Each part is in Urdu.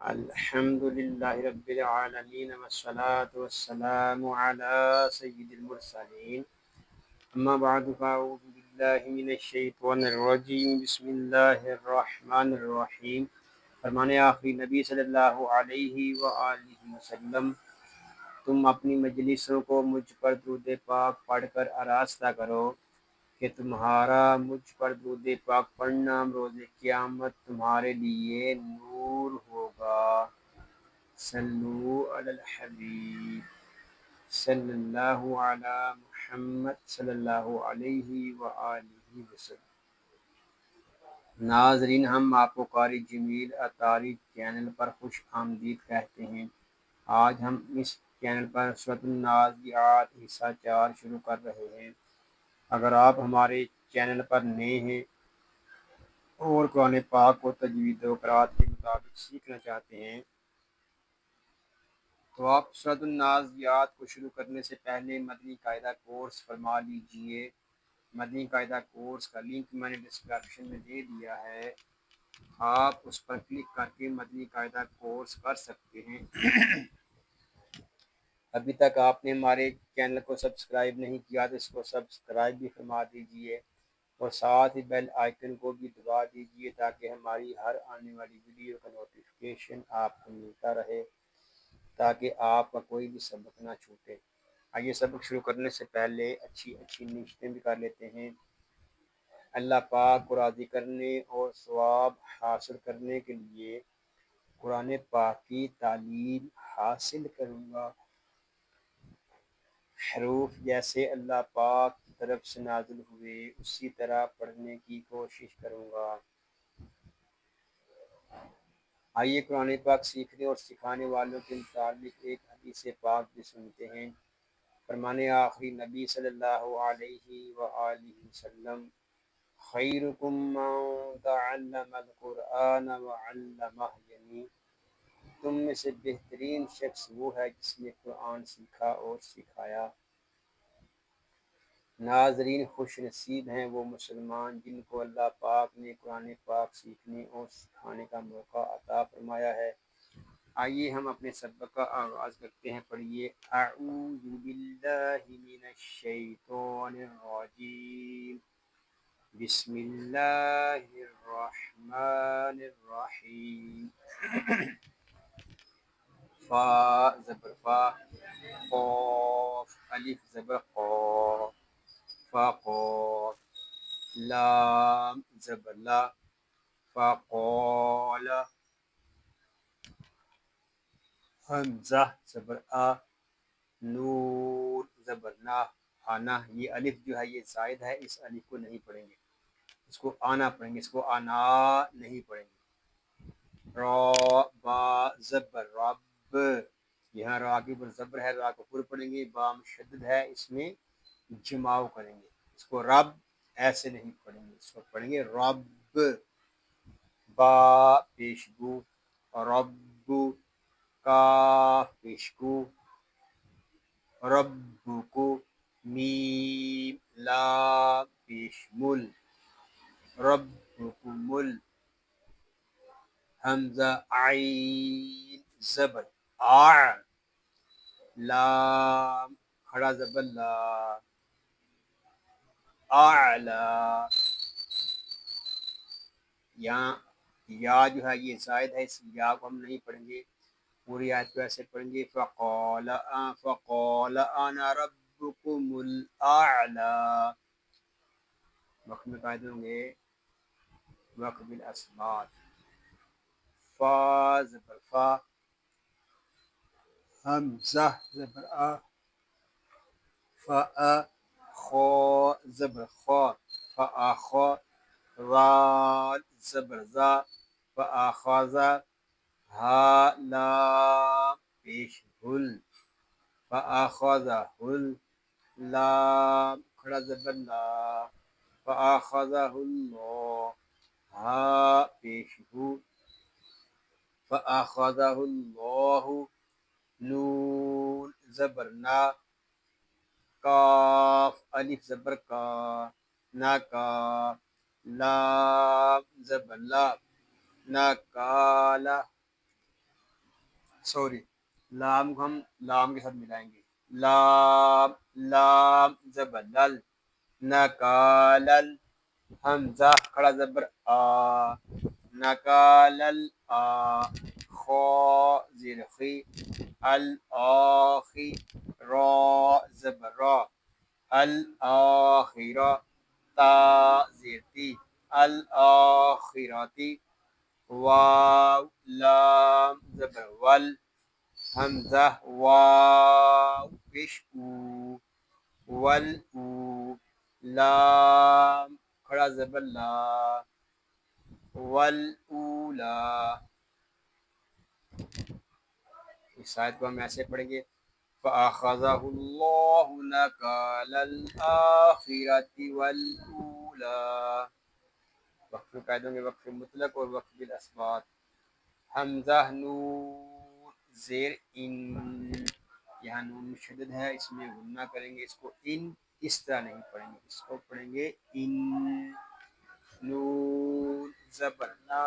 الحمد للہ رب العالمین والصلاة والسلام علی سید المرسلین اما بعد فاعوذ باللہ من الشیطان الرجیم بسم اللہ الرحمن الرحیم فرمان آخری نبی صلی اللہ علیہ وآلہ وسلم، تم اپنی مجلسوں کو مجھ پر درود پاک پڑھ کر آراستہ کرو کہ تمہارا مجھ پر درود پاک پڑھنا روز قیامت تمہارے لیے نور ہوگا۔ صلو علی الحبیب صلی اللہ علی محمد صلی اللہ علیہ وآلہ وسلم۔ ناظرین، ہم آپ کو قاری جمیل اطاری چینل پر خوش آمدید کہتے ہیں۔ آج ہم اس چینل پر سورۃ النازعات حصہ 4 شروع کر رہے ہیں۔ اگر آپ ہمارے چینل پر نئے ہیں اور قرآن پاک کو تجوید و قرات کے مطابق سیکھنا چاہتے ہیں تو آپ سورۃ النازعات کو شروع کرنے سے پہلے مدنی قاعدہ کورس فرما لیجئے۔ مدنی قاعدہ کورس کا لنک میں نے ڈسکرپشن میں دے دیا ہے، آپ اس پر کلک کر کے مدنی قاعدہ کورس کر سکتے ہیں۔ ابھی تک آپ نے ہمارے چینل کو سبسکرائب نہیں کیا تو اس کو سبسکرائب بھی فرما دیجئے اور ساتھ ہی بیل آئیکن کو بھی دبا دیجئے تاکہ ہماری ہر آنے والی ویڈیو کا نوٹیفیکیشن آپ کو ملتا رہے، تاکہ آپ کا کوئی بھی سبق نہ چھوٹے۔ آئیے سبق شروع کرنے سے پہلے اچھی نیتیں بھی کر لیتے ہیں۔ اللہ پاک کو راضی کرنے اور ثواب حاصل کرنے کے لیے قرآن پاک کی تعلیم حاصل کروں گا۔ حروف جیسے اللہ پاک کی طرف سے نازل ہوئے اسی طرح پڑھنے کی کوشش کروں گا۔ آئیے قرآن پاک سیکھنے اور سکھانے والوں کے متعلق ایک حدیث پاک بھی سنتے ہیں۔ فرمان آخری نبی صلی اللہ علیہ وآلہ وسلم، خیرکم من تعلم القرآن وعلمہ، یعنی تم میں سے بہترین شخص وہ ہے جس نے قرآن سیکھا اور سکھایا۔ ناظرین، خوش نصیب ہیں وہ مسلمان جن کو اللہ پاک نے قرآن پاک سیکھنے اور سکھانے کا موقع عطا فرمایا ہے۔ آئیے ہم اپنے سبق کا آغاز کرتے ہیں۔ پڑھیے، اعوذ باللہ من الشیطان الرجیم، بسم اللہ الرحمن الرحیم۔ فا زبر فا، قاف الف زبر قا، فقاف، لام زبر لا، فقال، حمزہ زبر آ، نور زبر نا، آنا۔ یہ الف جو ہے یہ زائد ہے، اس الف کو نہیں پڑھیں گے، اس کو آنا پڑھیں گے، اس کو آنا نہیں پڑھیں گے۔ را با زبر رب، یہاں را کے اوپر زبر ہے، را کو پر پڑھیں گے، با مشدد ہے، اس میں جماؤ کریں گے، اس کو رب ایسے نہیں پڑھیں گے، اس کو پڑھیں گے رب۔ با پیشگو، رب، کاف پیشگو، ربکو، میم لام پیشمل، ربکمل، حمزہ عین زبر آ، لام کھڑا زبر لا، اعلی، یہاں یا جو ہے یہ زائد ہے، اس یا کو ہم نہیں پڑھیں گے، پوری آیت کو ایسے پڑھیں گے، فقال انا ربکم الاعلی۔ وقت میں قائد ہوں گے وقت بالاسبات۔ فا زبر فا، حمزہ زبر آ، فا، خو زبر خو، فآخو، رال زبر زا، فآخذا، ہا لام پیش ہل، فآخذہ ہل، لام کھڑا زبر لا، فآخذہ اللہ، ہا پیش ہو، فآخذہ اللہ، نون زبر نا، کاف الف زبر کا، نا کا، لام زبر لا، نا کالا، سوری، لام کو ہم لام کے ساتھ ملائیں گے. لام لام زبر لل. نکالل حمزہ کھڑا زبر آ. نکالل آ. خو زیر خی. الآخی را زبر را. الآخرہ تا زیر تی. الآخراتی. واو لام زبر ول. حمزہ واو پیش او. ول او. لام کھڑا زبر لا. ول اولا. اس آیت کو ہم ایسے پڑھیں گے فَأَخَذَهُ اللَّهُ نَكَالَ الْآخِرَةِ وَالْأُولَىٰ. وقف قاعدوں میں وقف مطلق اور وقف بالاسبات. حمزہ نون زیر ان. یہاں نون مشدد ہے، اس میں غنہ کریں گے. اس کو ان اس طرح نہیں پڑھیں گے، اس کو پڑھیں گے ان. نون زبر نا.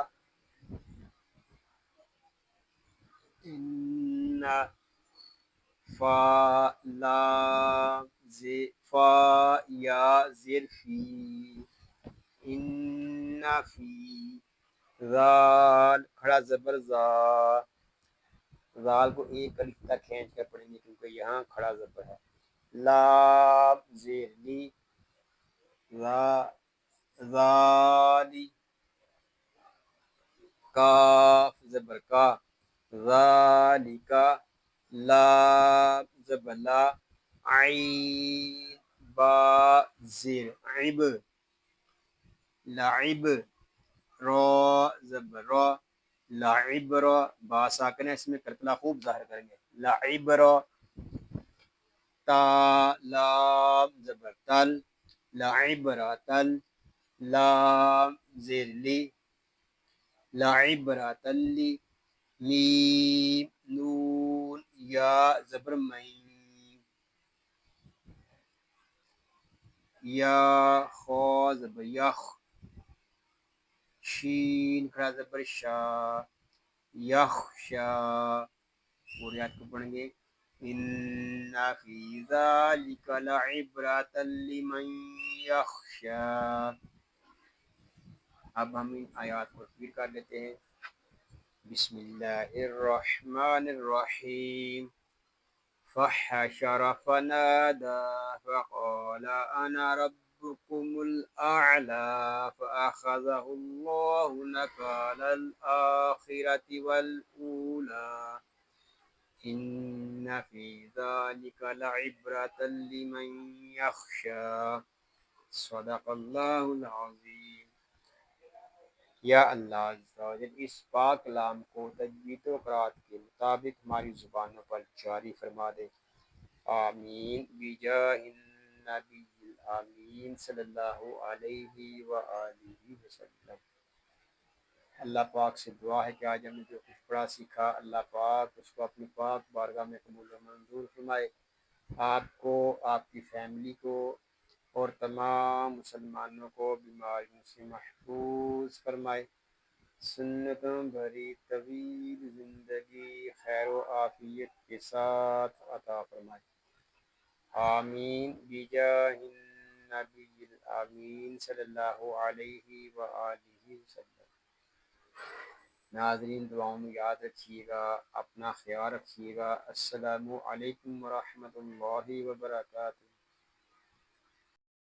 ان. فا لام زی فا یا زیر فی. ان فی. ذال کھڑا زبر زا. ذال کو ایک الف تک کھینچ کر پڑھیں گے کیونکہ یہاں کھڑا زبر ہے. لام زیر لی. ذالی. کاف زبر کا. ذالکا. لام زبر لا. عین با زیر عب. لعب. را زبر را. لعب را. با ساکن ہے، اس میں کلکلا خوب ظاہر کریں گے. لعب را. تا لام زبر تل. لعب را تل. لام زیر لی. لعب را تلی. میم نون یا زبر مین. یا خو زبر یخ. شین کھڑا زبر شا. یخشا. پوریات کو پڑھیں گے ان فی ذلک لعبرۃ لمن یخشا. اب ہم ان آیات کو ریپیٹ کر لیتے ہیں. بسم اللہ الرحمن الرحیم. فحشر فنادى فقال أنا ربكم الأعلى فأخذه الله نكال الآخرة والأولى إن في ذلك لعبرة لمن يخشى. صدق اللہ العظیم. یا اللہ عز و جل اس پاک کلام کو تجوید و قرات کے مطابق ہماری زبانوں پر جاری فرما دے. آمین بجاہ النبی الامین صلی اللہ علیہ وآلہ وسلم. اللہ پاک سے دعا ہے کہ آج ہم نے جو کچھ پڑھا سیکھا، اللہ پاک اس کو اپنی پاک بارگاہ میں قبول و منظور فرمائے. آپ کو، آپ کی فیملی کو اور تمام مسلمانوں کو بیماریوں سے محفوظ فرمائے. سنتوں بھری طویل زندگی خیر و عافیت کے ساتھ عطا فرمائے. آمین بجاہ النبی الامین صلی اللہ علیہ وآلہ وسلم. ناظرین دعاؤں میں یاد رکھیے گا، اپنا خیال رکھیے گا. السلام علیکم ورحمۃ اللہ وبرکاتہ.